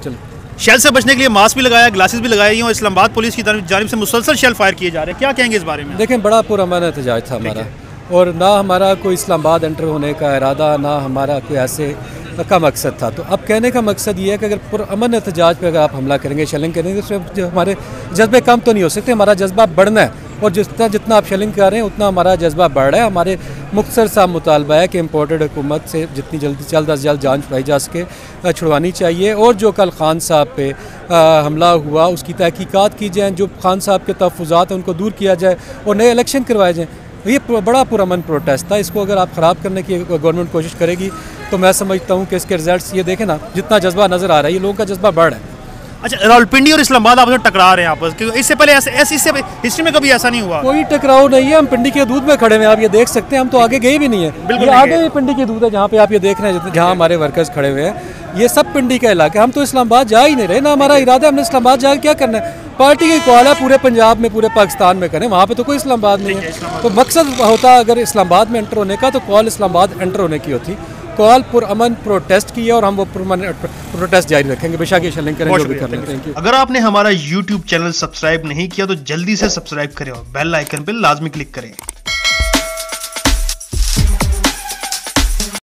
चलो। शेल से बचने के लिए मास्क भी लगाया, ग्लासेस भी लगाए हैं और इस्लामाबाद पुलिस की जानिब से मुसलसल शेल फायर किए जा रहे हैं, क्या कहेंगे इस बारे में? देखें, बड़ा पुरअमन एहतजाज था हमारा, और ना हमारा कोई इस्लामाबाद एंटर होने का इरादा, ना हमारा कोई ऐसे का मकसद था। तो अब कहने का मकसद ये है कि अगर पुरअमन एहतजाज पे अगर आप हमला करेंगे, शेलिंग करेंगे, तो उसमें हमारे जज्बे कम तो नहीं हो सकते, हमारा जज्बा बढ़ना है। और जितना आप शेलिंग कर रहे हैं उतना हमारा जज्बा बढ़ रहा है। हमारे मुख्तसर सा मुतालबा है कि इम्पोर्टेड हुकूमत से जितनी जल्द अज जल्द जान छुड़ाई जा सके, छुड़वानी चाहिए। और जो कल खान साहब पे हमला हुआ उसकी तहकीकात की जाए, जो खान साहब के तहफ़्फ़ुज़ात हैं उनको दूर किया जाए और नए इलेक्शन करवाए जाएँ। ये बड़ा पुरअमन प्रोटेस्ट था, इसको अगर आप ख़राब करने की गवर्नमेंट कोशिश करेगी तो मैं समझता हूँ कि इसके रिजल्ट्स ये देखें ना, जितना जज्बा नज़र आ रहा है, ये लोगों का जज्बा बढ़ है। अच्छा, रावलपिंडी और इस्लामाबाद आपस में टकरा रहे हैं आपस, क्योंकि इससे पहले इससे हिस्ट्री में कभी ऐसा नहीं हुआ। कोई टकराव नहीं है, हम पिंडी के दूध में खड़े हैं, आप ये देख सकते हैं। हम तो आगे गए भी नहीं है, बिल्कुल ये आगे भी पिंडी के दूध है, जहाँ पे आप ये देख रहे हैं, जहाँ हमारे वर्कर्स खड़े हुए हैं, ये सब पिंडी का इलाका। हम तो इस्लामाबाद जा ही नहीं रहे, ना हमारा इरादा है हमने इस्लामाबाद जा क्या करना है। पार्टी की कॉल है पूरे पंजाब में, पूरे पाकिस्तान में करें, वहाँ पे तो कोई इस्लामाबाद नहीं है। तो मकसद होता अगर इस्लामाबाद में एंटर होने का, तो कॉल इस्लामाबाद एंटर होने की होती। कॉल पुरअमन प्रोटेस्ट की है और हम वो पुरअमन प्रोटेस्ट जारी रखेंगे, बेशक ये शेलिंग करें, जो भी करना है। Thank you. अगर आपने हमारा YouTube चैनल सब्सक्राइब नहीं किया तो जल्दी से सब्सक्राइब करें और बेल आइकन पर लाजमी क्लिक करें।